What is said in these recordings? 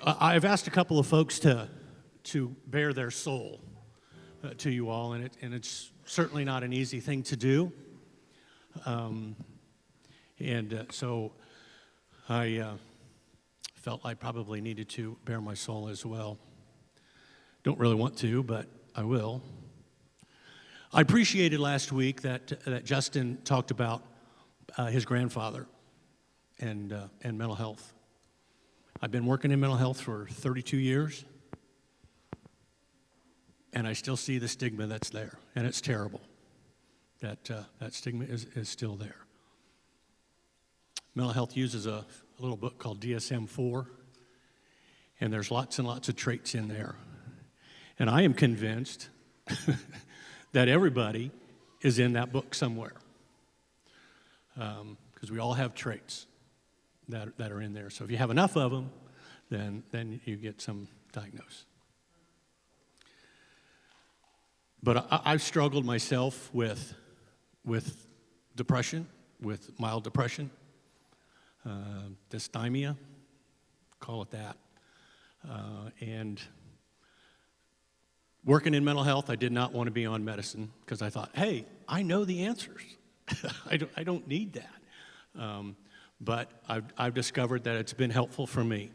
I've asked a couple of folks to bare their soul to you all, and it's certainly not an easy thing to do. So I felt I probably needed to bare my soul as well. Don't really want to, but I will. I appreciated last week that Justin talked about his grandfather and mental health. I've been working in mental health for 32 years, and I still see the stigma that's there, and it's terrible. That stigma is still there. Mental health uses a little book called DSM-4, and there's lots and lots of traits in there. And I am convinced that everybody is in that book somewhere, because we all have traits that are in there. So if you have enough of them, then you get some diagnosed. But I've struggled myself with depression, with mild depression, dysthymia, call it that. And working in mental health, I did not want to be on medicine because I thought, hey, I know the answers. I don't need that. But I've discovered that it's been helpful for me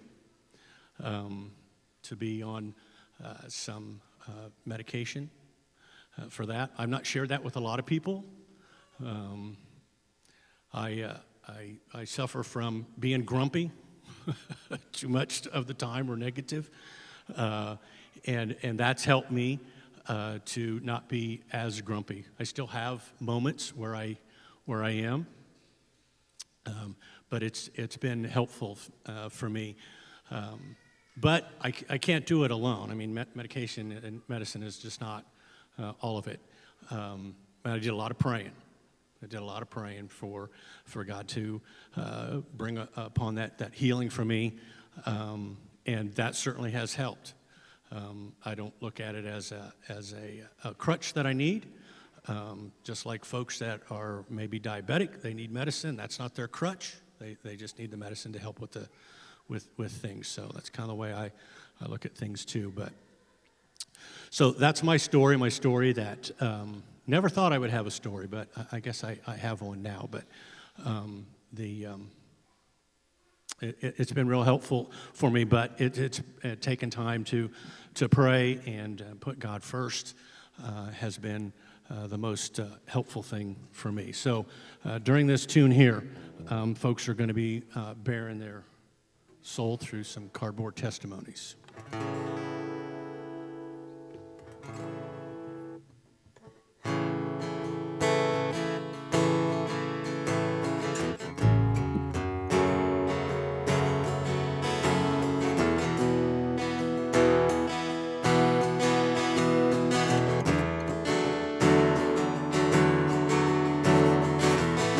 to be on some medication for that. I've not shared that with a lot of people. I suffer from being grumpy too much of the time, or negative, and that's helped me to not be as grumpy. I still have moments where I am. But it's been helpful for me. But I can't do it alone. I mean, medication and medicine is just not all of it. I did a lot of praying. I did a lot of praying for God to bring upon that healing for me, and that certainly has helped. I don't look at it as a crutch that I need. Just like folks that are maybe diabetic, they need medicine. That's not their crutch. They just need the medicine to help with things. So that's kind of the way I look at things too. But so that's my story. My story that never thought I would have a story, but I guess I have one now. But it's been real helpful for me. But it's taken time to pray and put God first. Has been the most helpful thing for me. So during this tune here, folks are going to be bearing their soul through some cardboard testimonies.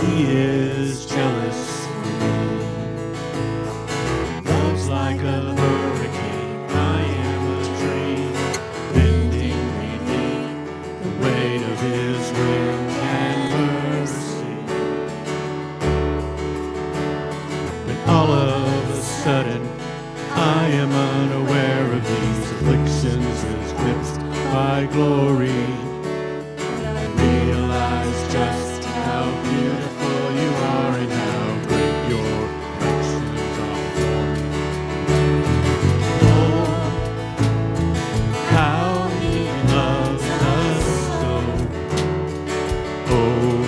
He is jealous for me. Love's like a hurricane. I am a tree, bending beneath the weight of His wind and mercy. But all of a sudden, I am unaware of these afflictions eclipsed by glory. And I realize just how beautiful you are and how great your affections are for me. Oh, how He loves us so. Oh,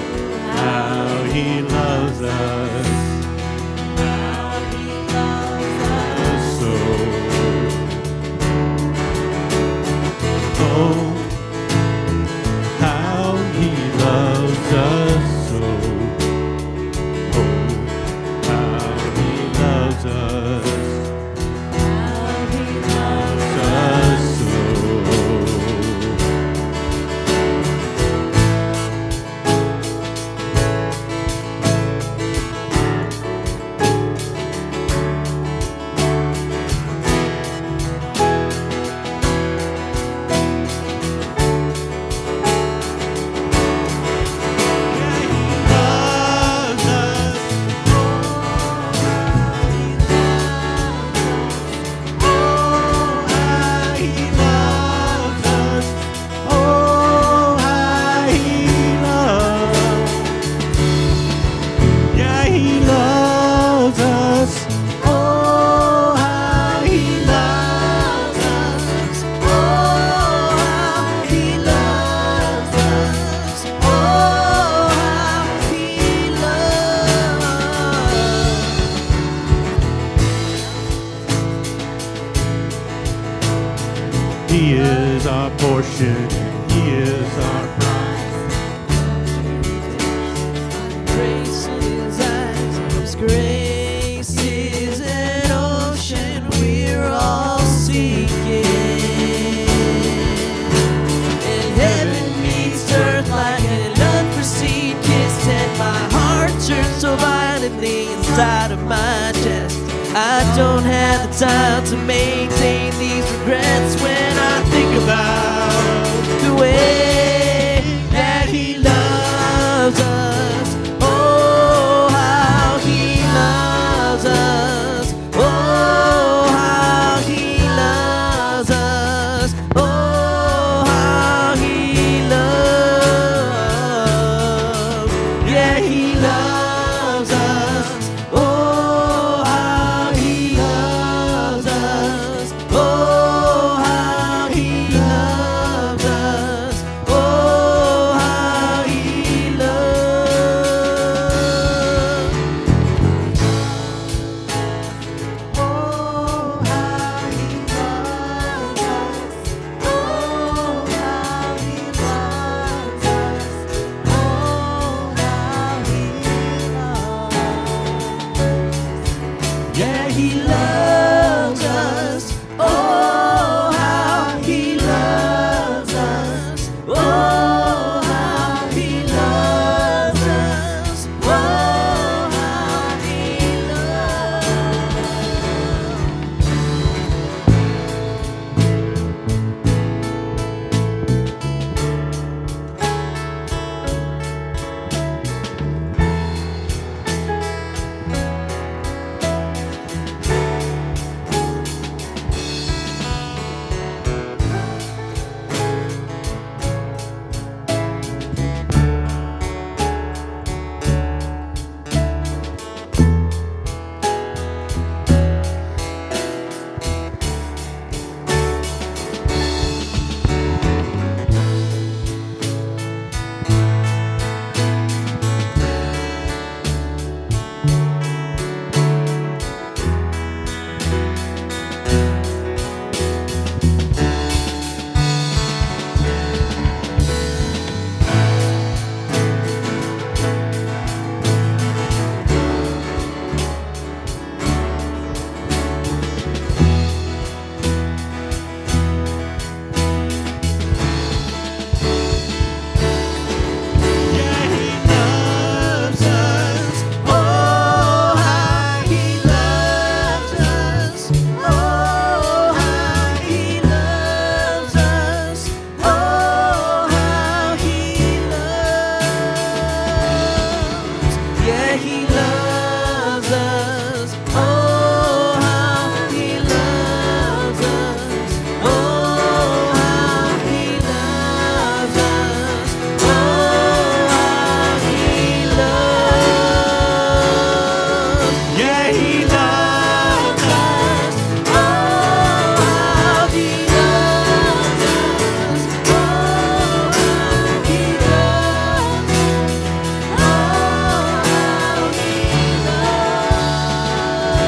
how He loves us. How He loves us so. Oh, He is our portion. He is our prize. Grace in his eyes, His grace is an ocean we're all seeking. And heaven meets earth like an unforeseen kiss, and my heart turns so violently inside of my chest. I don't have the time to maintain these regrets when I think about the way that He loves us. Oh, how He loves us. Oh, how He loves us. Oh, how He loves. Yeah, He loves us. Oh, how He loves us. Oh, how He loves us. Oh, how He loves. Oh, how He loves us. Oh, how He loves us. Oh, how He loves. Yeah, He loves us. Oh, how He loves us. Oh, how He loves us. Oh, how He loves. Yeah, He loves us. Oh, how He loves us. Oh, how He loves us. Oh, how He loves. Yeah, He loves us. Oh, how He loves us. Oh, how He loves us. Oh, how He loves. Yeah, He loves us. Oh, how He loves us. Oh, how He loves. Oh, how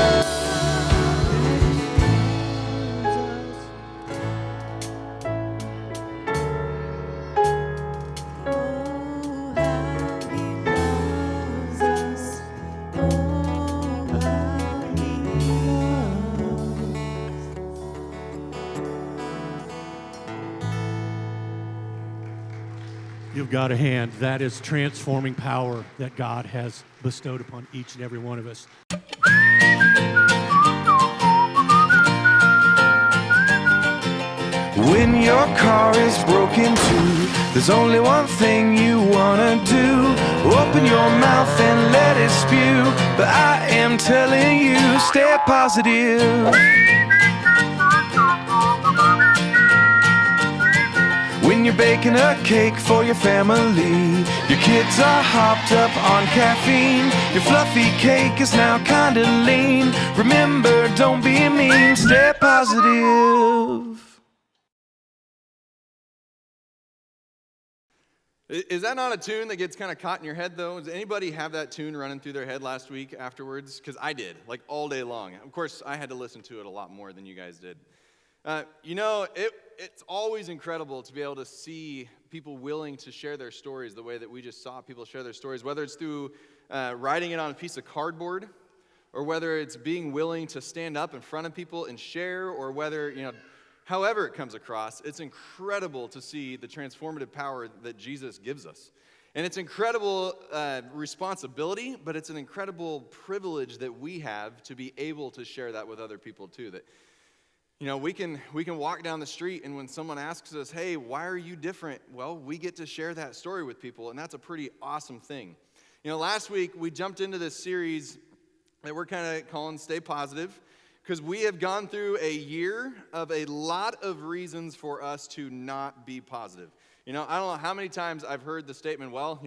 He You've got a hand. That is transforming power that God has bestowed upon each and every one of us. When your car is broken too, there's only one thing you wanna do. Open your mouth and let it spew. But I am telling you, stay positive. When you're baking a cake for your family, your kids are hopped up on caffeine. Your fluffy cake is now kinda lean. Remember, don't be mean, stay positive. Is that not a tune that gets kind of caught in your head, though? Does anybody have that tune running through their head last week afterwards? Because I did, like all day long. Of course, I had to listen to it a lot more than you guys did. It's always incredible to be able to see people willing to share their stories the way that we just saw people share their stories, whether it's through writing it on a piece of cardboard, or whether it's being willing to stand up in front of people and share, or whether, however it comes across. It's incredible to see the transformative power that Jesus gives us. And it's incredible responsibility, but it's an incredible privilege that we have to be able to share that with other people too. That, we can walk down the street, and when someone asks us, hey, why are you different? Well, we get to share that story with people, and that's a pretty awesome thing. Last week we jumped into this series that we're kind of calling Stay Positive, because we have gone through a year of a lot of reasons for us to not be positive. I don't know how many times I've heard the statement, well,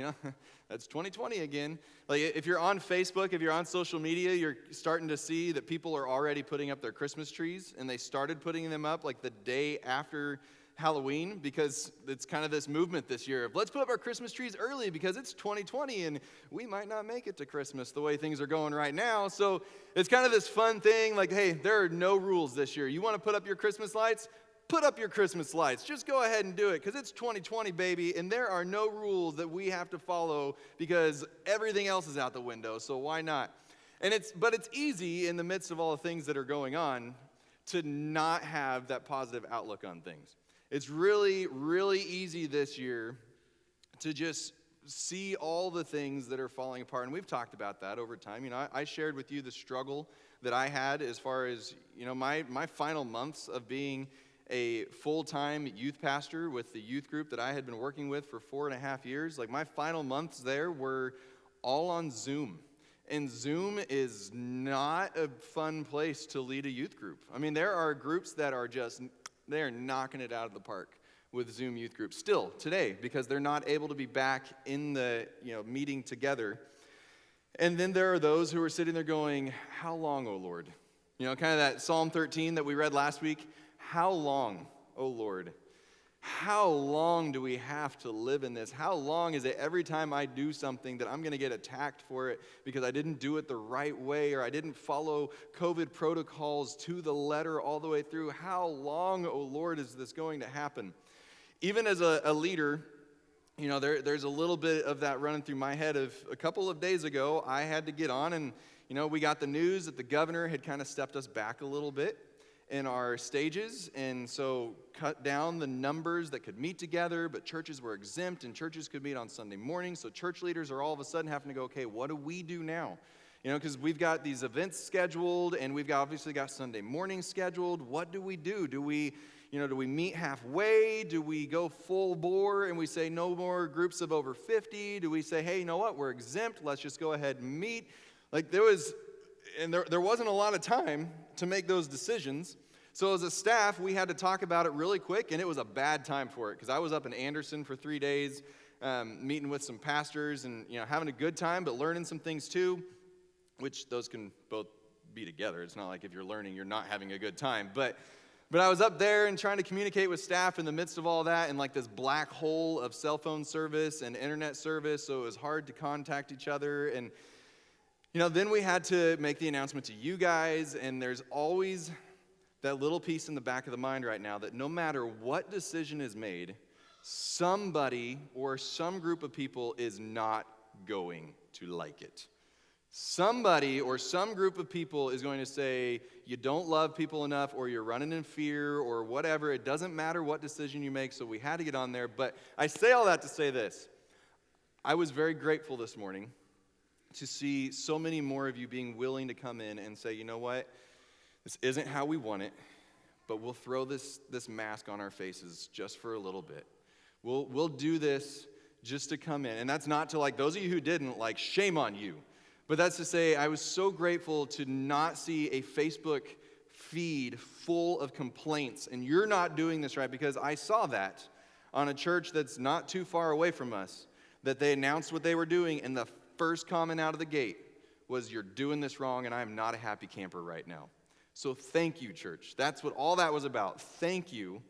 that's 2020 again. Like, if you're on Facebook, if you're on social media, you're starting to see that people are already putting up their Christmas trees, and they started putting them up like the day after Halloween, because it's kind of this movement this year of let's put up our Christmas trees early because it's 2020 and we might not make it to Christmas the way things are going right now. So it's kind of this fun thing like, hey, there are no rules this year. You want to put up your Christmas lights? Put up your Christmas lights. Just go ahead and do it because it's 2020, baby, and there are no rules that we have to follow because everything else is out the window, so why not? But it's easy in the midst of all the things that are going on to not have that positive outlook on things. It's really, really easy this year to just see all the things that are falling apart, and we've talked about that over time. I shared with you the struggle that I had as far as, my final months of being a full-time youth pastor with the youth group that I had been working with for 4.5 years. Like, my final months there were all on Zoom. And Zoom is not a fun place to lead a youth group. I mean, there are groups that are they're knocking it out of the park with Zoom youth groups still today because they're not able to be back in the, meeting together. And then there are those who are sitting there going, how long, O Lord? Kind of that Psalm 13 that we read last week. How long, O Lord? How long do we have to live in this? How long is it every time I do something that I'm going to get attacked for it because I didn't do it the right way or I didn't follow COVID protocols to the letter all the way through? How long, O Lord, is this going to happen? Even as a leader, there's a little bit of that running through my head of a couple of days ago, I had to get on and, we got the news that the governor had kind of stepped us back a little bit in our stages, and so cut down the numbers that could meet together, but churches were exempt, and churches could meet on Sunday mornings, so church leaders are all of a sudden having to go, okay, what do we do now? Because we've got these events scheduled, and we've obviously got Sunday morning scheduled. What do we do? Do we meet halfway? Do we go full bore, and we say no more groups of over 50? Do we say, hey, you know what, we're exempt, let's just go ahead and meet? Like, there wasn't a lot of time to make those decisions. So as a staff, we had to talk about it really quick, and it was a bad time for it because I was up in Anderson for 3 days, meeting with some pastors and having a good time, but learning some things too, which those can both be together. It's not like if you're learning, you're not having a good time. But I was up there and trying to communicate with staff in the midst of all that and like this black hole of cell phone service and internet service, so it was hard to contact each other. And then we had to make the announcement to you guys, and there's always that little piece in the back of the mind right now that no matter what decision is made, somebody or some group of people is not going to like it. Somebody or some group of people is going to say, you don't love people enough, or you're running in fear, or whatever. It doesn't matter what decision you make, so we had to get on there. But I say all that to say this. I was very grateful this morning to see so many more of you being willing to come in and say, you know what, this isn't how we want it, but we'll throw this mask on our faces just for a little bit. We'll do this just to come in. And that's not to, like, those of you who didn't, like, shame on you. But that's to say, I was so grateful to not see a Facebook feed full of complaints, and you're not doing this right, because I saw that on a church that's not too far away from us, that they announced what they were doing, and the first comment out of the gate was, you're doing this wrong, and I am not a happy camper right now. So thank you, church. That's what all that was about. Thank you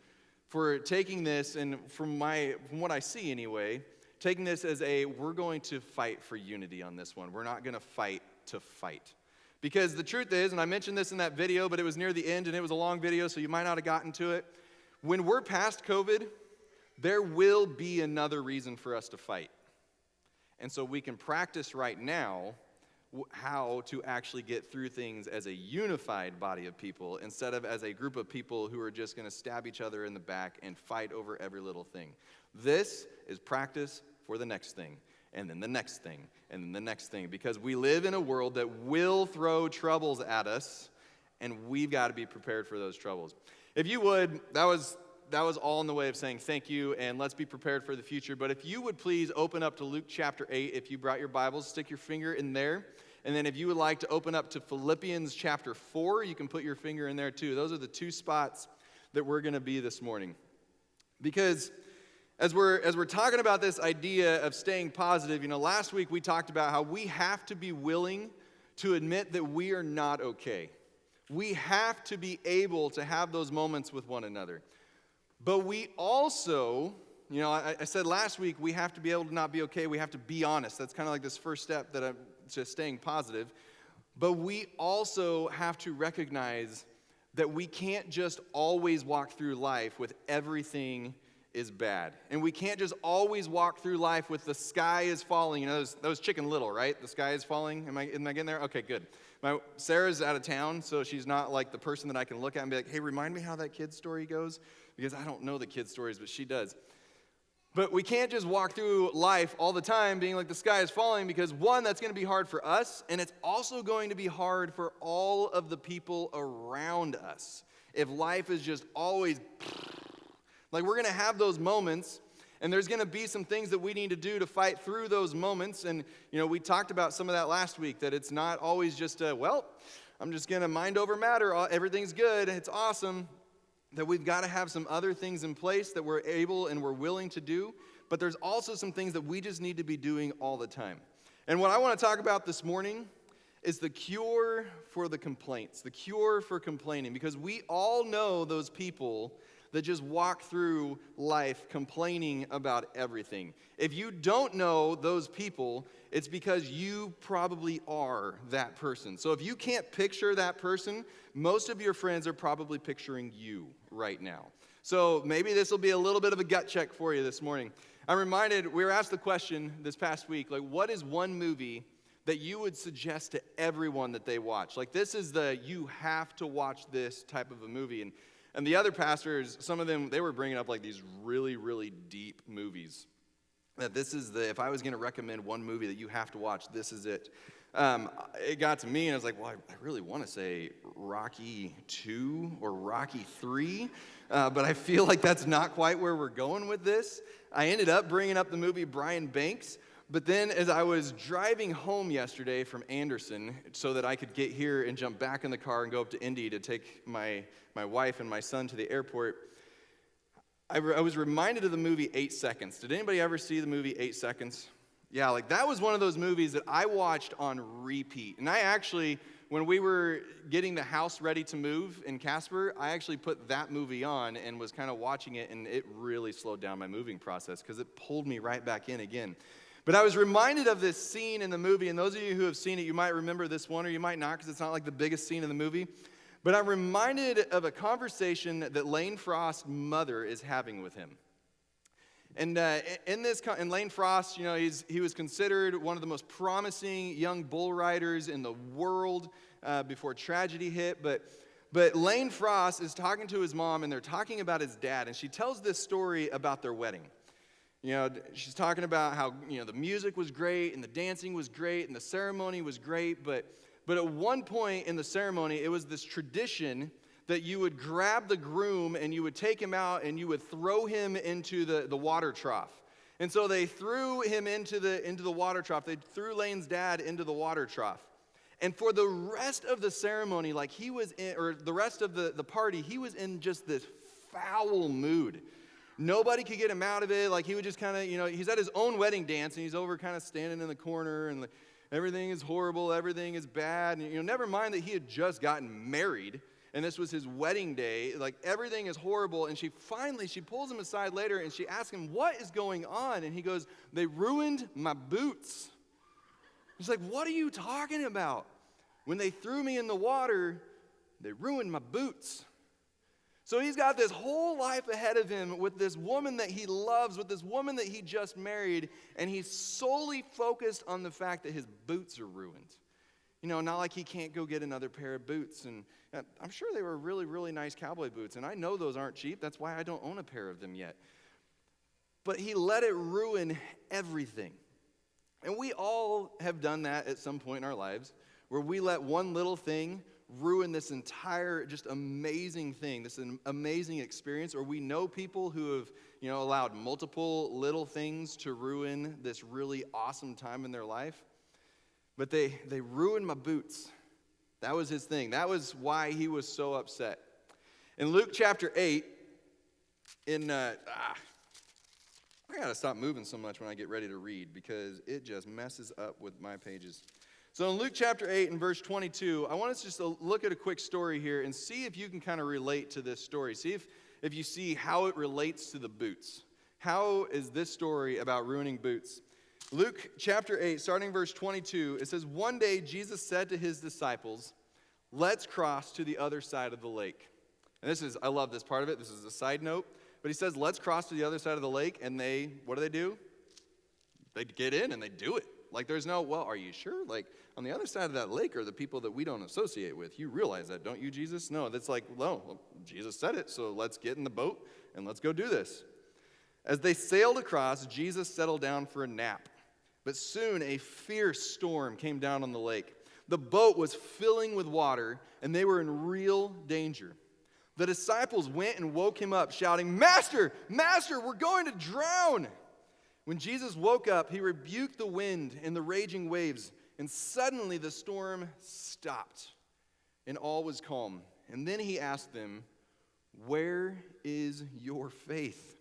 for taking this, and from what I see anyway, taking this as we're going to fight for unity on this one. We're not going to fight to fight. Because the truth is, and I mentioned this in that video, but it was near the end and it was a long video, so you might not have gotten to it. When we're past COVID, there will be another reason for us to fight. And so we can practice right now how to actually get through things as a unified body of people instead of as a group of people who are just going to stab each other in the back and fight over every little thing. This is practice for the next thing, and then the next thing, and then the next thing, because we live in a world that will throw troubles at us, and we've got to be prepared for those troubles. If you would, that was all in the way of saying thank you, and let's be prepared for the future. But if you would please open up to Luke chapter 8, if you brought your Bibles, stick your finger in there. And then if you would like to open up to Philippians chapter 4, you can put your finger in there too. Those are the two spots that we're going to be this morning. Because as we're talking about this idea of staying positive, last week we talked about how we have to be willing to admit that we are not okay. We have to be able to have those moments with one another. But we also, I said last week, we have to be able to not be okay. We have to be honest. That's kind of like this first step to staying positive. But we also have to recognize that we can't just always walk through life with everything is bad. And we can't just always walk through life with the sky is falling. That was Chicken Little, right? The sky is falling. Am I getting there? Okay, good. Sarah's out of town, so she's not like the person that I can look at and be like, hey, remind me how that kid's story goes. Because I don't know the kid's stories, but she does. But we can't just walk through life all the time being like the sky is falling, because one, that's going to be hard for us, and it's also going to be hard for all of the people around us. If life is just always, like we're going to have those moments, and there's going to be some things that we need to do to fight through those moments. And, we talked about some of that last week, that it's not always just I'm just going to mind over matter. Everything's good. It's awesome. That we've got to have some other things in place that we're able and we're willing to do. But there's also some things that we just need to be doing all the time. And what I want to talk about this morning is the cure for the complaints, the cure for complaining. Because we all know those people that just walk through life complaining about everything. If you don't know those people, it's because you probably are that person. So if you can't picture that person, most of your friends are probably picturing you right now. So maybe this will be a little bit of a gut check for you this morning. I'm reminded, we were asked the question this past week, what is one movie that you would suggest to everyone that they watch? This is the you have to watch this type of a movie. And the other pastors, some of them, they were bringing up these really, really deep movies. That this is if I was going to recommend one movie that you have to watch, this is it. It got to me and I was like, well, I really want to say Rocky 2 or Rocky 3, but I feel like that's not quite where we're going with this. I ended up bringing up the movie Brian Banks, but then as I was driving home yesterday from Anderson so that I could get here and jump back in the car and go up to Indy to take my wife and my son to the airport, I was reminded of the movie 8 Seconds. Did anybody ever see the movie 8 Seconds? Yeah, that was one of those movies that I watched on repeat. And I actually, when we were getting the house ready to move in Casper, I actually put that movie on and was kind of watching it, and it really slowed down my moving process because it pulled me right back in again. But I was reminded of this scene in the movie, and those of you who have seen it, you might remember this one, or you might not, because it's not the biggest scene in the movie. But I'm reminded of a conversation that Lane Frost's mother is having with him. And in Lane Frost, he was considered one of the most promising young bull riders in the world before tragedy hit. But Lane Frost is talking to his mom, and they're talking about his dad, and she tells this story about their wedding. She's talking about how the music was great, and the dancing was great, and the ceremony was great, but at one point in the ceremony, it was this tradition that you would grab the groom and you would take him out and you would throw him into the water trough. And so they threw him into the water trough. They threw Lane's dad into the water trough. And for the rest of the ceremony, the rest of the party, he was in just this foul mood. Nobody could get him out of it. He would just kind of, he's at his own wedding dance and he's over kind of standing in the corner and everything is horrible, everything is bad. And, never mind that he had just gotten married and this was his wedding day. Everything is horrible. And she pulls him aside later and she asks him, what is going on? And he goes, they ruined my boots. She's like, what are you talking about? When they threw me in the water, they ruined my boots. So he's got this whole life ahead of him with this woman that he loves, with this woman that he just married, and he's solely focused on the fact that his boots are ruined. You know, not like he can't go get another pair of boots. And I'm sure they were really, really nice cowboy boots, and I know those aren't cheap. That's why I don't own a pair of them yet. But he let it ruin everything. And we all have done that at some point in our lives, where we let one little thing ruin this entire just amazing thing, this amazing experience, or we know people who have, you know, allowed multiple little things to ruin this really awesome time in their life. But they ruined my boots. That was his thing. That was why he was so upset. In Luke chapter 8, I gotta stop moving so much when I get ready to read because it just messes up with my pages. So in Luke chapter 8 and verse 22, I want us just to look at a quick story here and see if you can kind of relate to this story. See if you see how it relates to the boots. How is this story about ruining boots? Luke chapter 8, starting verse 22, it says, "One day Jesus said to his disciples, 'Let's cross to the other side of the lake.'" And I love this part of it. This is a side note. But he says, "Let's cross to the other side of the lake." And what do? They get in and they do it. Like there's no, well, are you sure? Like on the other side of that lake are the people that we don't associate with. You realize that, don't you, Jesus? No, that's like, no, Jesus said it, so let's get in the boat and let's go do this. As they sailed across, Jesus settled down for a nap. But soon a fierce storm came down on the lake. The boat was filling with water, and they were in real danger. The disciples went and woke him up, shouting, "Master, Master, we're going to drown!" When Jesus woke up, he rebuked the wind and the raging waves, and suddenly the storm stopped, and all was calm. And then he asked them, "Where is your faith?"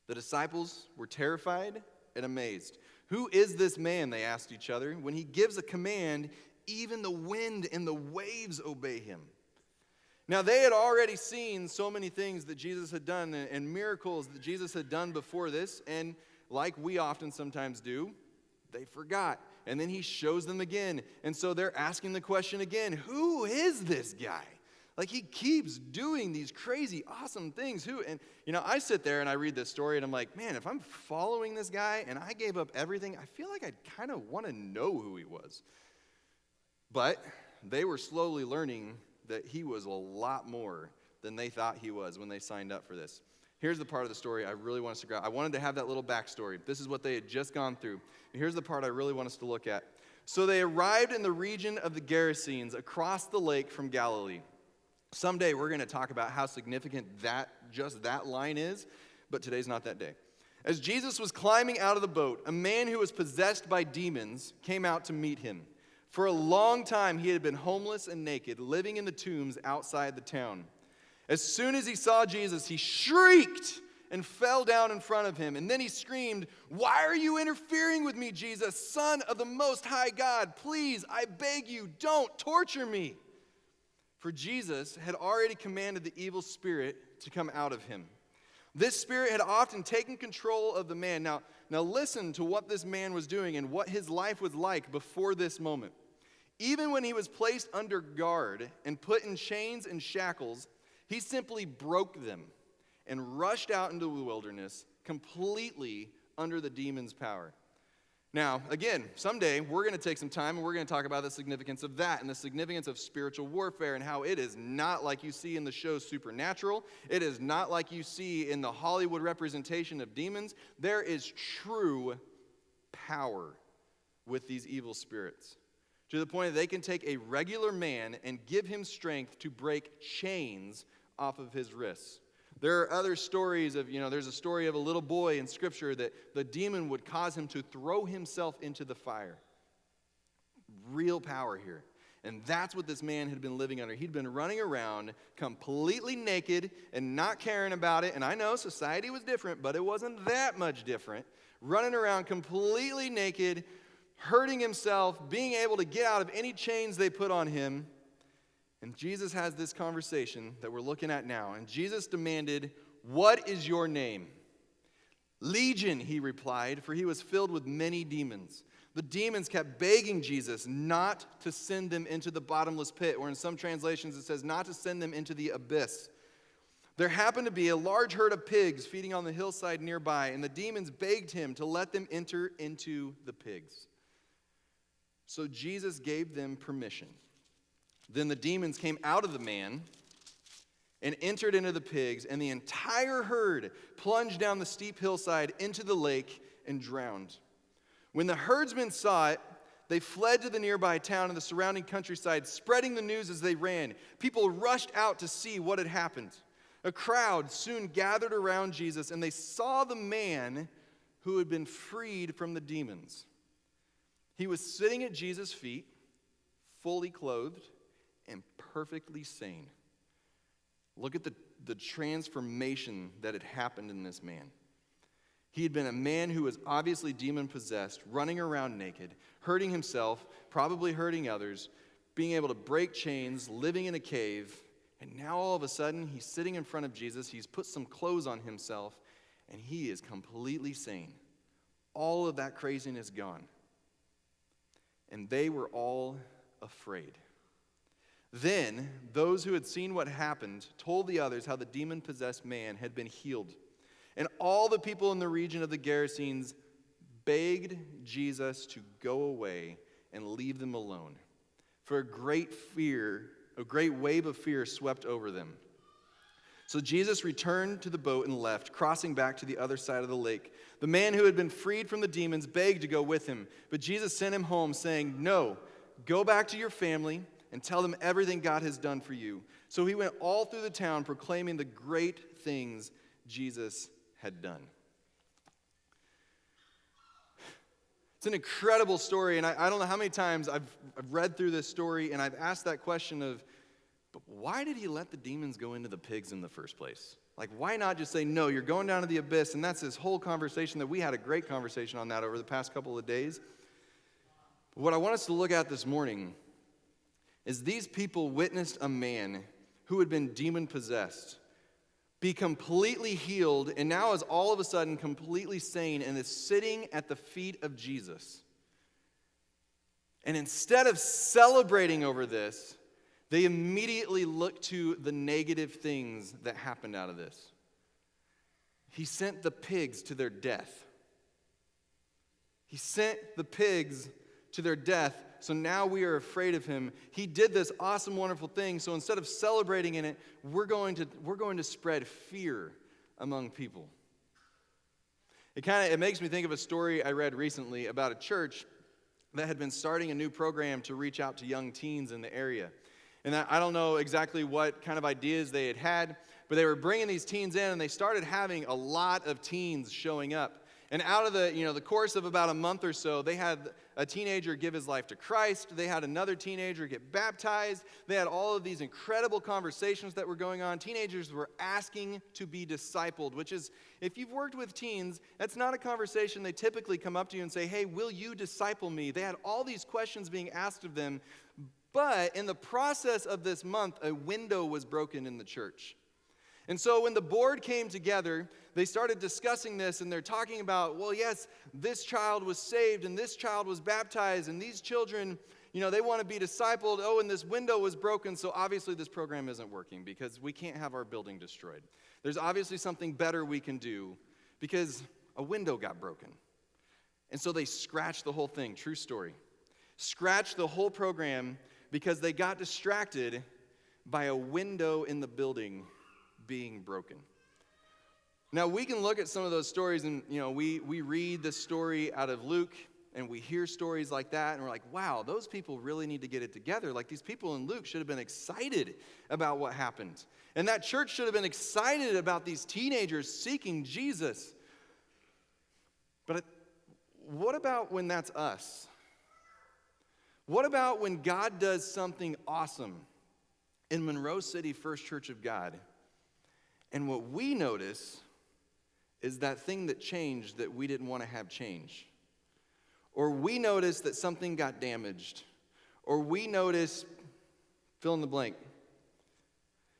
The disciples were terrified and amazed. "Who is this man?" they asked each other. "When he gives a command, even the wind and the waves obey him." Now, they had already seen so many things that Jesus had done and miracles that Jesus had done before this, and like we often sometimes do, they forgot. And then he shows them again, and so they're asking the question again, who is this guy? Like, he keeps doing these crazy, awesome things. Who? And, you know, I sit there and I read this story, and I'm like, man, if I'm following this guy and I gave up everything, I feel like I'd kind of want to know who he was. But they were slowly learning that he was a lot more than they thought he was when they signed up for this. Here's the part of the story I really want us to grab. I wanted to have that little backstory. This is what they had just gone through. And here's the part I really want us to look at. So they arrived in the region of the Gerasenes across the lake from Galilee. Someday we're going to talk about how significant just that line is, but today's not that day. As Jesus was climbing out of the boat, a man who was possessed by demons came out to meet him. For a long time he had been homeless and naked, living in the tombs outside the town. As soon as he saw Jesus, he shrieked and fell down in front of him. And then he screamed, "Why are you interfering with me, Jesus, Son of the Most High God? Please, I beg you, don't torture me." For Jesus had already commanded the evil spirit to come out of him. This spirit had often taken control of the man. Now listen to what this man was doing and what his life was like before this moment. Even when he was placed under guard and put in chains and shackles, he simply broke them and rushed out into the wilderness completely under the demon's power. Now, again, someday we're going to take some time and we're going to talk about the significance of that and the significance of spiritual warfare and how it is not like you see in the show Supernatural. It is not like you see in the Hollywood representation of demons. There is true power with these evil spirits to the point that they can take a regular man and give him strength to break chains off of his wrists. There are other stories of, there's a story of a little boy in Scripture that the demon would cause him to throw himself into the fire. Real power here. And that's what this man had been living under. He'd been running around completely naked and not caring about it. And I know society was different, but it wasn't that much different. Running around completely naked, hurting himself, being able to get out of any chains they put on him. And Jesus has this conversation that we're looking at now. And Jesus demanded, "What is your name?" "Legion," he replied, for he was filled with many demons. The demons kept begging Jesus not to send them into the bottomless pit, or in some translations it says not to send them into the abyss. There happened to be a large herd of pigs feeding on the hillside nearby, and the demons begged him to let them enter into the pigs. So Jesus gave them permission. Then the demons came out of the man and entered into the pigs, and the entire herd plunged down the steep hillside into the lake and drowned. When the herdsmen saw it, they fled to the nearby town and the surrounding countryside, spreading the news as they ran. People rushed out to see what had happened. A crowd soon gathered around Jesus, and they saw the man who had been freed from the demons. He was sitting at Jesus' feet, fully clothed and perfectly sane. Look at the transformation that had happened in this man. He had been a man who was obviously demon-possessed, running around naked, hurting himself, probably hurting others, being able to break chains, living in a cave. And now all of a sudden, he's sitting in front of Jesus. He's put some clothes on himself, and he is completely sane. All of that craziness gone. And they were all afraid. Then those who had seen what happened told the others how the demon-possessed man had been healed. And all the people in the region of the Gerasenes begged Jesus to go away and leave them alone. For a great wave of fear swept over them. So Jesus returned to the boat and left, crossing back to the other side of the lake. The man who had been freed from the demons begged to go with him, but Jesus sent him home, saying, "No, go back to your family and tell them everything God has done for you." So he went all through the town proclaiming the great things Jesus had done. It's an incredible story, and I don't know how many times I've read through this story, and I've asked that question of, but why did he let the demons go into the pigs in the first place? Like, why not just say, no, you're going down to the abyss? And that's this whole conversation that we had a great conversation on that over the past couple of days. But what I want us to look at this morning is these people witnessed a man who had been demon-possessed be completely healed, and now is all of a sudden completely sane and is sitting at the feet of Jesus. And instead of celebrating over this, they immediately look to the negative things that happened out of this. He sent the pigs to their death. He sent the pigs to their death, so now we are afraid of him. He did this awesome, wonderful thing, so instead of celebrating in it, we're going to spread fear among people. It makes me think of a story I read recently about a church that had been starting a new program to reach out to young teens in the area. And I don't know exactly what kind of ideas they had, but they were bringing these teens in, and they started having a lot of teens showing up. And out of the course of about a month or so, they had a teenager give his life to Christ. They had another teenager get baptized. They had all of these incredible conversations that were going on. Teenagers were asking to be discipled, which is, if you've worked with teens, that's not a conversation they typically come up to you and say, hey, will you disciple me? They had all these questions being asked of them. But in the process of this month, a window was broken in the church. And so when the board came together, they started discussing this, and they're talking about, well, yes, this child was saved, and this child was baptized, and these children, they want to be discipled. Oh, and this window was broken, so obviously this program isn't working because we can't have our building destroyed. There's obviously something better we can do because a window got broken. And so they scratched the whole thing, true story. Scratched the whole program because they got distracted by a window in the building being broken. Now, we can look at some of those stories, and we read the story out of Luke, and we hear stories like that, and we're like, wow, those people really need to get it together. Like, these people in Luke should have been excited about what happened. And that church should have been excited about these teenagers seeking Jesus. But what about when that's us? What about when God does something awesome in Monroe City First Church of God, and what we notice is that thing that changed that we didn't want to have change? Or we notice that something got damaged. Or we notice, fill in the blank.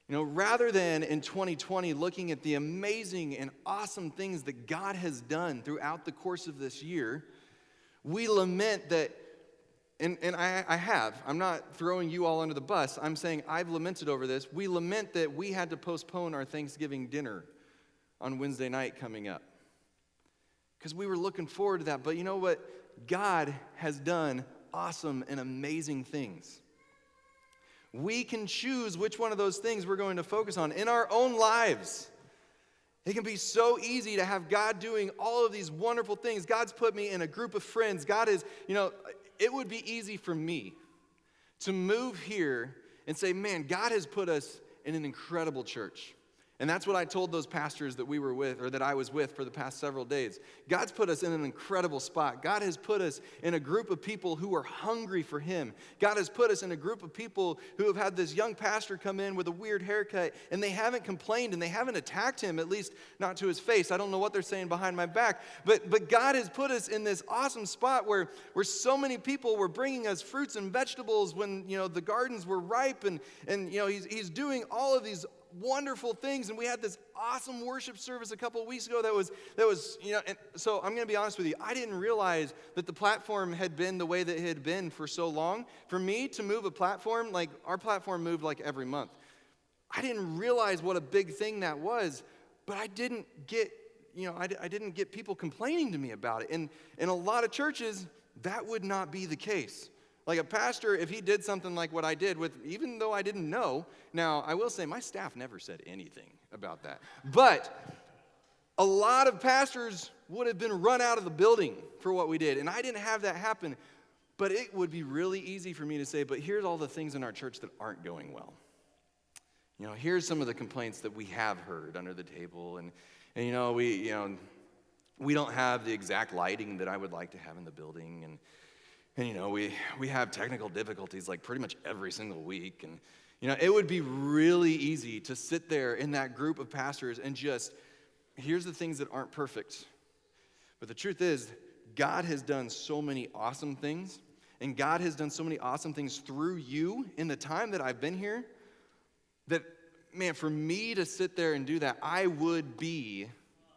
Rather than in 2020 looking at the amazing and awesome things that God has done throughout the course of this year, We lament that, and I have. I'm not throwing you all under the bus. I'm saying I've lamented over this. We lament that we had to postpone our Thanksgiving dinner on Wednesday night coming up, because we were looking forward to that. But you know what? God has done awesome and amazing things. We can choose which one of those things we're going to focus on in our own lives. It can be so easy to have God doing all of these wonderful things. God's put me in a group of friends. God is, it would be easy for me to move here and say, man, God has put us in an incredible church. And that's what I told those pastors that we were with, or that I was with for the past several days. God's put us in an incredible spot. God has put us in a group of people who are hungry for Him. God has put us in a group of people who have had this young pastor come in with a weird haircut, and they haven't complained, and they haven't attacked him, at least not to his face. I don't know what they're saying behind my back. But God has put us in this awesome spot where so many people were bringing us fruits and vegetables when, the gardens were ripe, and He's doing all of these wonderful things. And we had this awesome worship service a couple of weeks ago that was and so I'm going to be honest with you, I didn't realize that the platform had been the way that it had been for so long. For me to move a platform, like our platform moved like every month, I didn't realize what a big thing that was. But I didn't get I didn't get people complaining to me about it. And in a lot of churches, that would not be the case. Like a pastor, if he did something like what I did, even though I didn't know, now I will say my staff never said anything about that. But a lot of pastors would have been run out of the building for what we did. And I didn't have that happen. But it would be really easy for me to say, but here's all the things in our church that aren't going well. Here's some of the complaints that we have heard under the table. And we don't have the exact lighting that I would like to have in the building. And we have technical difficulties like pretty much every single week. And, it would be really easy to sit there in that group of pastors and just, here's the things that aren't perfect. But the truth is, God has done so many awesome things. And God has done so many awesome things through you in the time that I've been here that, man, for me to sit there and do that, I would be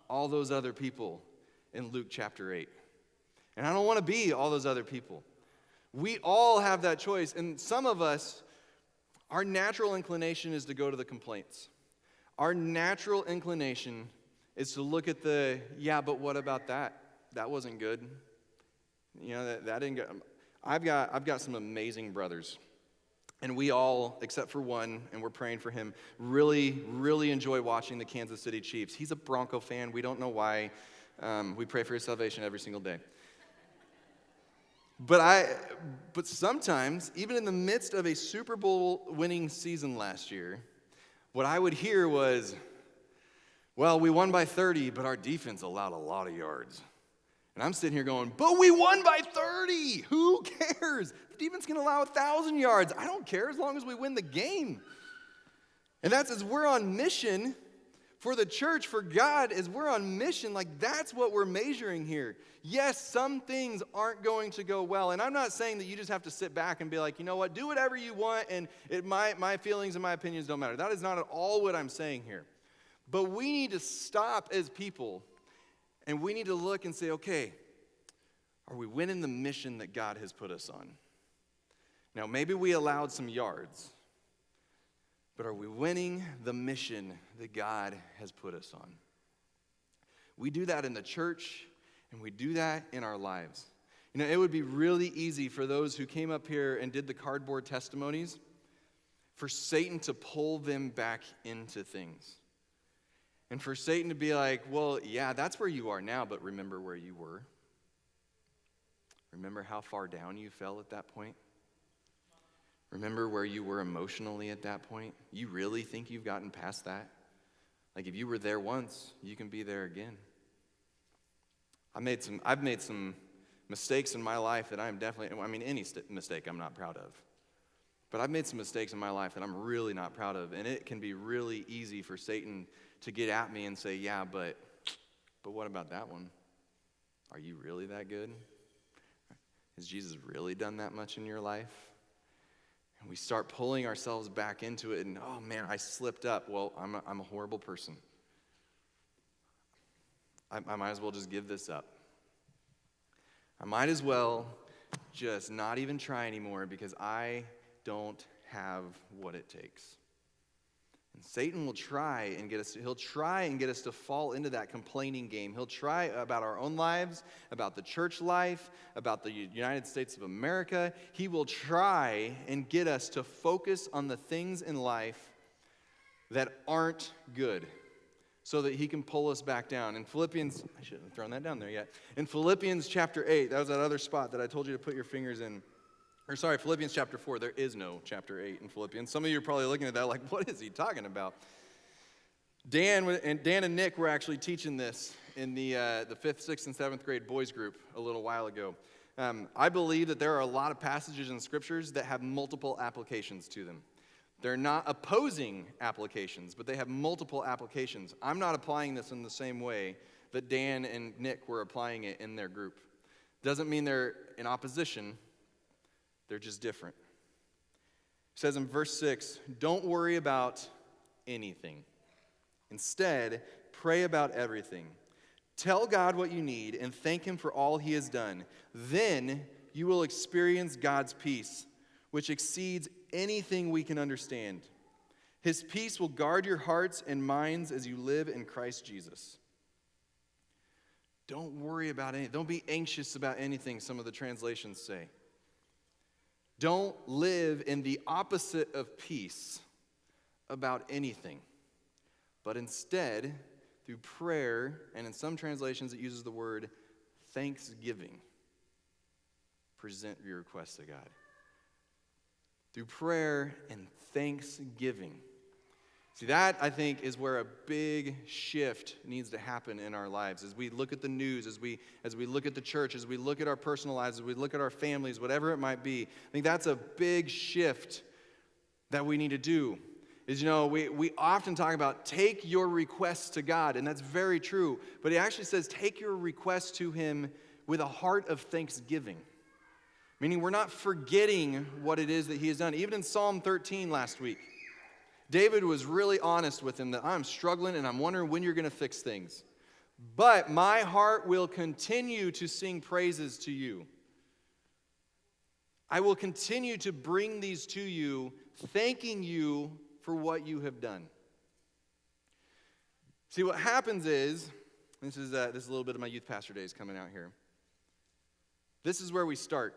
all those other people in Luke chapter 8. And I don't want to be all those other people. We all have that choice. And some of us, our natural inclination is to go to the complaints. Our natural inclination is to look at but what about that? That wasn't good. That didn't go. I've got some amazing brothers. And we all, except for one, and we're praying for him, really, really enjoy watching the Kansas City Chiefs. He's a Bronco fan. We don't know why. We pray for his salvation every single day. But sometimes, even in the midst of a Super Bowl winning season last year, what I would hear was, well, we won by 30, but our defense allowed a lot of yards. And I'm sitting here going, but we won by 30. Who cares? The defense can allow 1,000 yards. I don't care as long as we win the game. And that's as we're on mission for the church, for God, as we're on mission, like that's what we're measuring here. Yes, some things aren't going to go well. And I'm not saying that you just have to sit back and be like, you know what, do whatever you want, and my feelings and my opinions don't matter. That is not at all what I'm saying here. But we need to stop as people, and we need to look and say, okay, are we winning the mission that God has put us on? Now, maybe we allowed some yards, but are we winning the mission that God has put us on? We do that in the church, and we do that in our lives. It would be really easy for those who came up here and did the cardboard testimonies for Satan to pull them back into things. And for Satan to be like, well, yeah, that's where you are now, but remember where you were? Remember how far down you fell at that point? Remember where you were emotionally at that point? You really think you've gotten past that? Like if you were there once, you can be there again. I've made some mistakes in my life that I'm definitely, any mistake I'm not proud of. But I've made some mistakes in my life that I'm really not proud of. And it can be really easy for Satan to get at me and say, yeah, but what about that one? Are you really that good? Has Jesus really done that much in your life? And we start pulling ourselves back into it, and oh man, I slipped up. Well, I'm a horrible person. I might as well just give this up. I might as well just not even try anymore because I don't have what it takes. And Satan will try and get us, he'll try and get us to fall into that complaining game. He'll try about our own lives, about the church life, about the United States of America. He will try and get us to focus on the things in life that aren't good so that he can pull us back down. In Philippians, I shouldn't have thrown that down there yet. In Philippians chapter 8, that was that other spot that I told you to put your fingers in. Or sorry, Philippians chapter 4. There is no chapter 8 in Philippians. Some of you are probably looking at that like, what is he talking about? Dan and Nick were actually teaching this in the 5th, 6th, and 7th grade boys group a little while ago. I believe that there are a lot of passages in scriptures that have multiple applications to them. They're not opposing applications, but they have multiple applications. I'm not applying this in the same way that Dan and Nick were applying it in their group. Doesn't mean they're in opposition. They're just different. It says in verse 6, don't worry about anything. Instead, pray about everything. Tell God what you need and thank him for all he has done. Then you will experience God's peace, which exceeds anything we can understand. His peace will guard your hearts and minds as you live in Christ Jesus. Don't worry about anything. Don't be anxious about anything, some of the translations say. Don't live in the opposite of peace about anything, but instead, through prayer, and in some translations it uses the word thanksgiving, present your requests to God. Through prayer and thanksgiving. See, that, I think, is where a big shift needs to happen in our lives. As we look at the news, as we look at the church, as we look at our personal lives, as we look at our families, whatever it might be, I think that's a big shift that we need to do. Is, we often talk about take your requests to God, and that's very true. But he actually says take your requests to him with a heart of thanksgiving. Meaning we're not forgetting what it is that he has done. Even in Psalm 13 last week, David was really honest with him that I'm struggling and I'm wondering when you're going to fix things. But my heart will continue to sing praises to you. I will continue to bring these to you, thanking you for what you have done. See, what happens is, this is a little bit of my youth pastor days coming out here. This is where we start.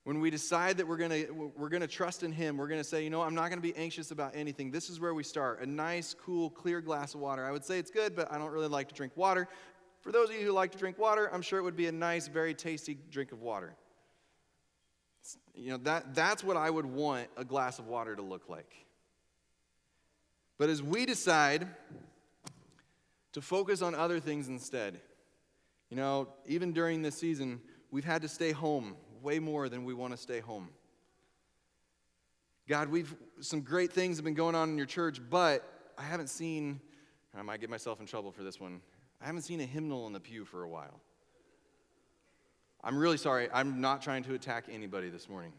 When we decide that we're gonna trust in him, we're gonna say, I'm not gonna be anxious about anything. This is where we start. A nice, cool, clear glass of water. I would say it's good, but I don't really like to drink water. For those of you who like to drink water, I'm sure it would be a nice, very tasty drink of water. That's what I would want a glass of water to look like. But as we decide to focus on other things instead, even during this season, we've had to stay home way more than we want to stay home. God, some great things have been going on in your church, but I haven't seen, I might get myself in trouble for this one, I haven't seen a hymnal in the pew for a while. I'm really sorry. I'm not trying to attack anybody this morning.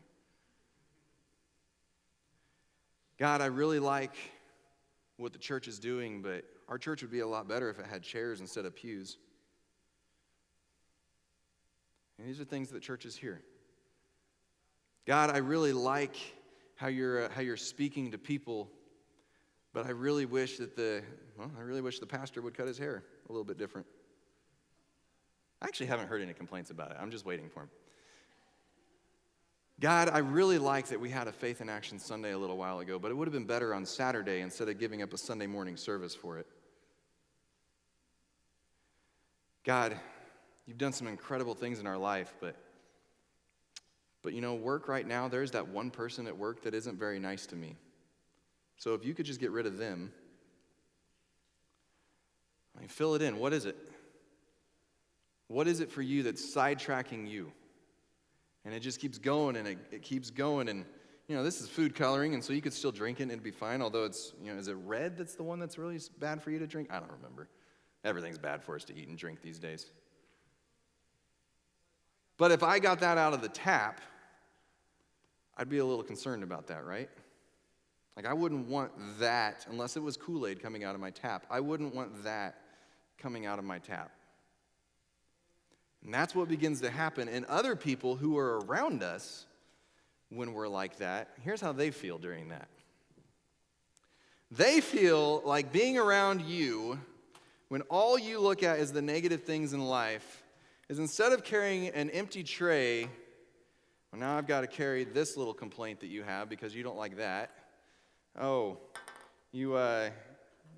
God, I really like what the church is doing, but our church would be a lot better if it had chairs instead of pews. And these are things that churches hear. God, I really like how you're speaking to people, but I really wish that the pastor would cut his hair a little bit different. I actually haven't heard any complaints about it. I'm just waiting for him. God, I really like that we had a Faith in Action Sunday a little while ago, but it would have been better on Saturday instead of giving up a Sunday morning service for it. God, you've done some incredible things in our life, but work right now, there's that one person at work that isn't very nice to me. So if you could just get rid of them, fill it in. What is it? What is it for you that's sidetracking you? And it just keeps going and it keeps going. And, this is food coloring, and so you could still drink it and it'd be fine. Although it's, is it red that's the one that's really bad for you to drink? I don't remember. Everything's bad for us to eat and drink these days. But if I got that out of the tap, I'd be a little concerned about that, right? Like I wouldn't want that, unless it was Kool-Aid coming out of my tap. I wouldn't want that coming out of my tap. And that's what begins to happen. And other people who are around us when we're like that, here's how they feel during that. They feel like being around you when all you look at is the negative things in life is instead of carrying an empty tray, well, now I've got to carry this little complaint that you have because you don't like that. Oh, you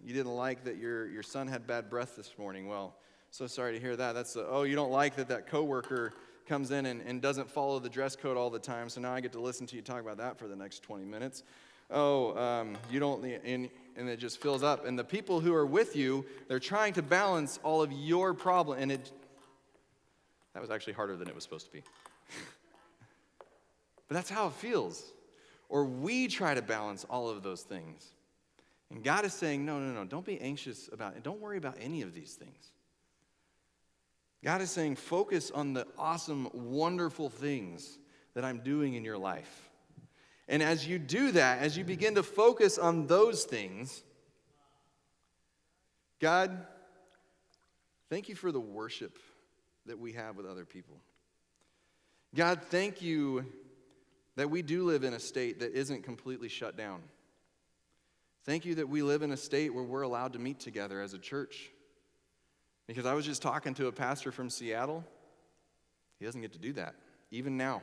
didn't like that your son had bad breath this morning. Well, so sorry to hear that. You don't like that coworker comes in and doesn't follow the dress code all the time, so now I get to listen to you talk about that for the next 20 minutes. You don't, and it just fills up. And the people who are with you, they're trying to balance all of your problem, and that was actually harder than it was supposed to be. But that's how it feels. Or we try to balance all of those things. And God is saying, no, don't be anxious about it. Don't worry about any of these things. God is saying, focus on the awesome, wonderful things that I'm doing in your life. And as you do that, as you begin to focus on those things, God, thank you for the worship that we have with other people. God, thank you that we do live in a state that isn't completely shut down. Thank you that we live in a state where we're allowed to meet together as a church. Because I was just talking to a pastor from Seattle. He doesn't get to do that, even now.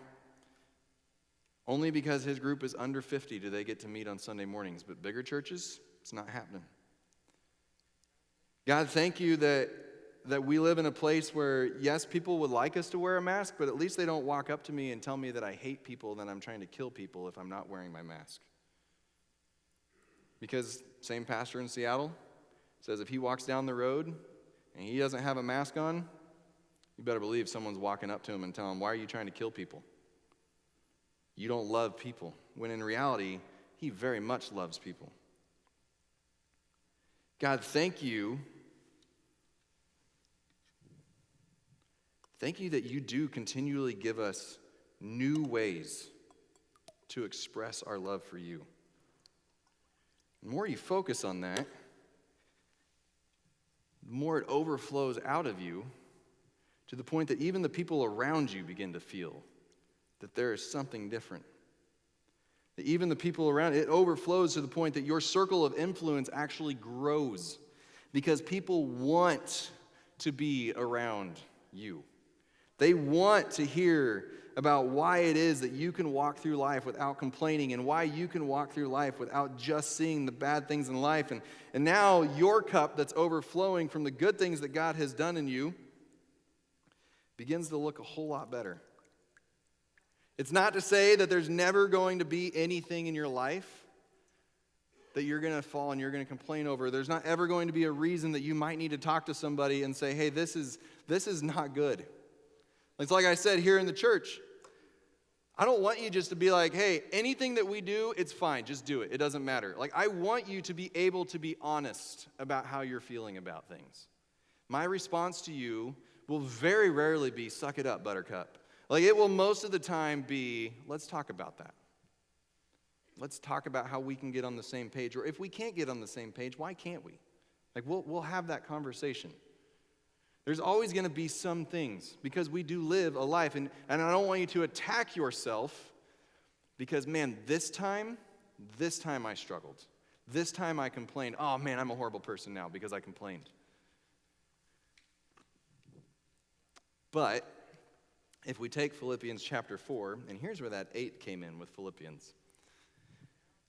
Only because his group is under 50 do they get to meet on Sunday mornings. But bigger churches, it's not happening. God, thank you that we live in a place where, yes, people would like us to wear a mask, but at least they don't walk up to me and tell me that I hate people, that I'm trying to kill people if I'm not wearing my mask. Because same pastor in Seattle says if he walks down the road and he doesn't have a mask on, you better believe someone's walking up to him and telling him, why are you trying to kill people? You don't love people. When in reality, he very much loves people. God, thank you. Thank you that you do continually give us new ways to express our love for you. The more you focus on that, the more it overflows out of you to the point that even the people around you begin to feel that there is something different. That even the people around, it overflows to the point that your circle of influence actually grows because people want to be around you. They want to hear about why it is that you can walk through life without complaining and why you can walk through life without just seeing the bad things in life. And now your cup that's overflowing from the good things that God has done in you begins to look a whole lot better. It's not to say that there's never going to be anything in your life that you're going to fall and you're going to complain over. There's not ever going to be a reason that you might need to talk to somebody and say, hey, this is not good. It's like I said here in the church. I don't want you just to be like, hey, anything that we do, it's fine. Just do it. It doesn't matter. Like, I want you to be able to be honest about how you're feeling about things. My response to you will very rarely be, suck it up, buttercup. Like, it will most of the time be, let's talk about that. Let's talk about how we can get on the same page. Or if we can't get on the same page, why can't we? Like, we'll have that conversation. There's always going to be some things because we do live a life. And I don't want you to attack yourself because, man, this time I struggled. This time I complained. Oh, man, I'm a horrible person now because I complained. But if we take Philippians chapter 4, and here's where that 8 came in with Philippians.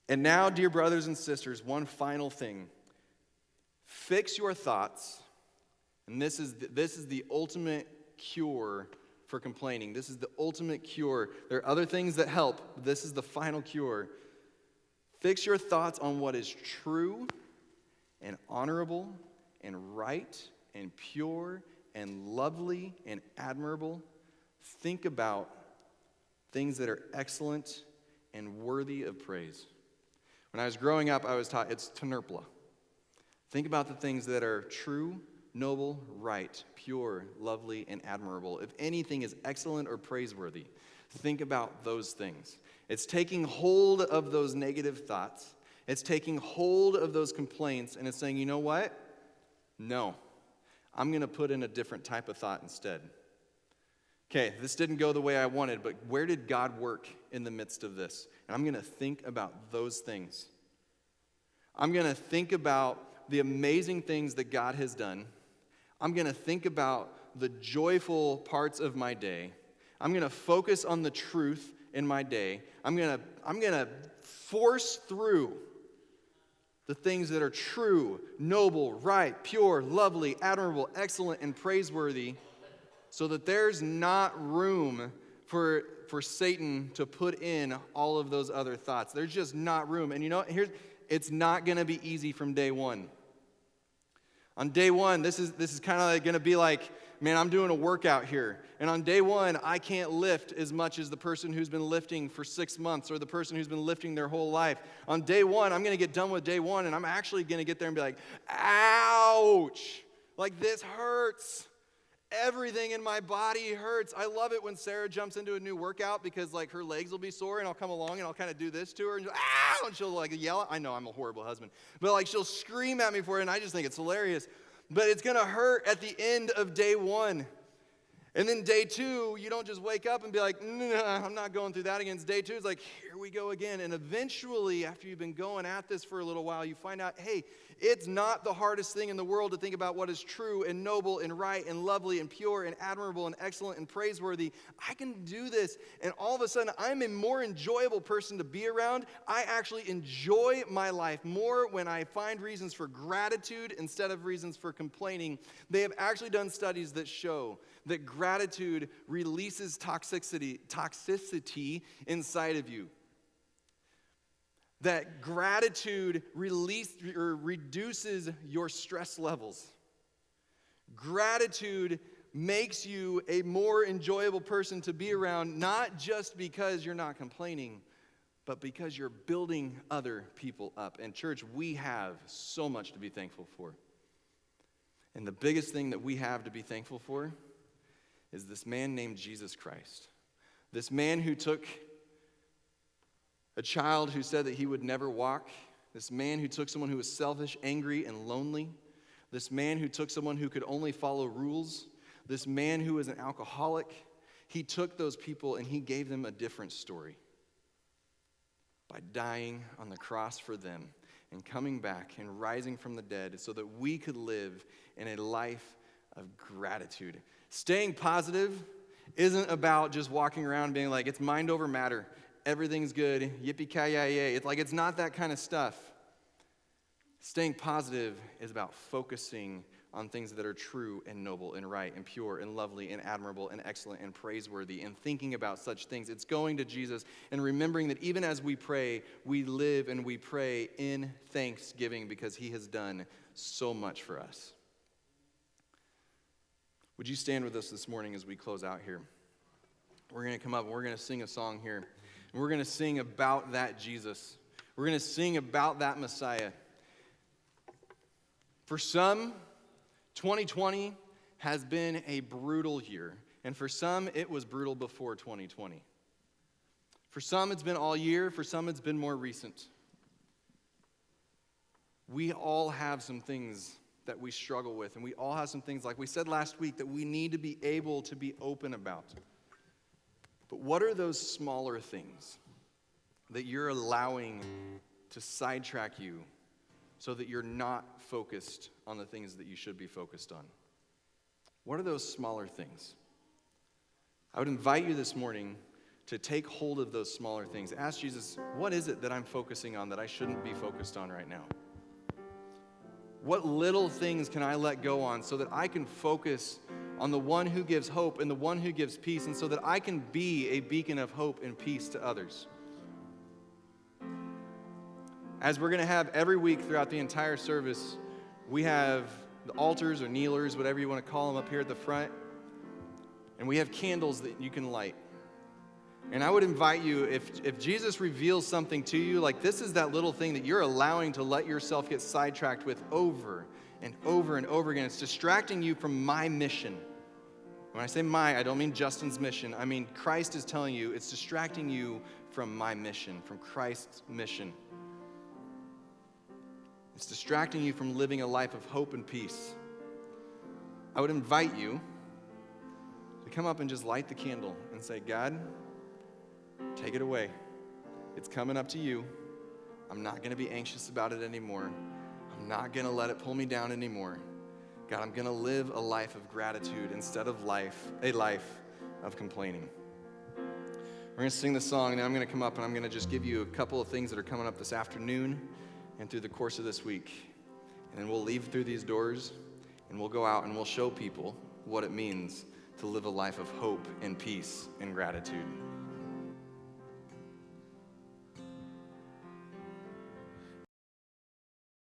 And now, dear brothers and sisters, one final thing. Fix your thoughts. And this is the ultimate cure for complaining. This is the ultimate cure. There are other things that help, but this is the final cure. Fix your thoughts on what is true and honorable and right and pure and lovely and admirable. Think about things that are excellent and worthy of praise. When I was growing up, I was taught it's Tenerpla. Think about the things that are true, noble, right, pure, lovely, and admirable. If anything is excellent or praiseworthy, think about those things. It's taking hold of those negative thoughts. It's taking hold of those complaints, and it's saying, you know what? No, I'm going to put in a different type of thought instead. okay, this didn't go the way I wanted, but where did God work in the midst of this? And I'm going to think about those things. I'm going to think about the amazing things that God has done. I'm going to think about the joyful parts of my day. I'm going to focus on the truth in my day. I'm going to force through the things that are true, noble, right, pure, lovely, admirable, excellent, and praiseworthy, so that there's not room for Satan to put in all of those other thoughts. There's just not room. And you know, it's not going to be easy from day one. On day one, this is kind of going to be like, man, I'm doing a workout here. And on day one, I can't lift as much as the person who's been lifting for 6 months or the person who's been lifting their whole life. On day one, I'm going to get done with day one, and I'm actually going to get there and be like, ouch, like this hurts. Everything in my body hurts. I love it when Sarah jumps into a new workout because like her legs will be sore, and I'll come along and I'll kind of do this to her and ow, and she'll like yell. I know I'm a horrible husband, but like she'll scream at me for it, and I just think it's hilarious. But it's going to hurt at the end of day one. And then day two, you don't just wake up and be like, no, I'm not going through that again. It's day two, it's like, here we go again. And eventually, after you've been going at this for a little while, you find out, hey, it's not the hardest thing in the world to think about what is true and noble and right and lovely and pure and admirable and excellent and praiseworthy. I can do this. And all of a sudden, I'm a more enjoyable person to be around. I actually enjoy my life more when I find reasons for gratitude instead of reasons for complaining. They have actually done studies that show that gratitude releases toxicity inside of you. That gratitude reduces your stress levels. Gratitude makes you a more enjoyable person to be around, not just because you're not complaining, but because you're building other people up. And church, we have so much to be thankful for. And the biggest thing that we have to be thankful for is this man named Jesus Christ. This man who took a child who said that he would never walk. This man who took someone who was selfish, angry, and lonely. This man who took someone who could only follow rules. This man who was an alcoholic. He took those people and he gave them a different story by dying on the cross for them and coming back and rising from the dead so that we could live in a life of gratitude. Staying positive isn't about just walking around being like, it's mind over matter. Everything's good. Yippee-ki-yay. It's like, it's not that kind of stuff. Staying positive is about focusing on things that are true and noble and right and pure and lovely and admirable and excellent and praiseworthy and thinking about such things. It's going to Jesus and remembering that even as we pray, we live and we pray in thanksgiving because he has done so much for us. Would you stand with us this morning as we close out here? We're going to come up and we're going to sing a song here. And we're going to sing about that Jesus. We're going to sing about that Messiah. For some, 2020 has been a brutal year. And for some, it was brutal before 2020. For some, it's been all year. For some, it's been more recent. We all have some things that we struggle with. And we all have some things, like we said last week, that we need to be able to be open about. But what are those smaller things that you're allowing to sidetrack you so that you're not focused on the things that you should be focused on? What are those smaller things? I would invite you this morning to take hold of those smaller things. Ask Jesus, what is it that I'm focusing on that I shouldn't be focused on right now? What little things can I let go on so that I can focus on the one who gives hope and the one who gives peace, and so that I can be a beacon of hope and peace to others? As we're going to have every week throughout the entire service, we have the altars or kneelers, whatever you want to call them, up here at the front. And we have candles that you can light. And I would invite you, if Jesus reveals something to you, like this is that little thing that you're allowing to let yourself get sidetracked with over and over and over again. It's distracting you from my mission. When I say my, I don't mean Justin's mission. I mean Christ is telling you it's distracting you from my mission, from Christ's mission. It's distracting you from living a life of hope and peace. I would invite you to come up and just light the candle and say, God, take it away. It's coming up to you. I'm not going to be anxious about it anymore. I'm not going to let it pull me down anymore. God, I'm going to live a life of gratitude instead of a life of complaining. We're going to sing this song, and then I'm going to come up and I'm going to just give you a couple of things that are coming up this afternoon and through the course of this week. And then we'll leave through these doors, and we'll go out and we'll show people what it means to live a life of hope and peace and gratitude.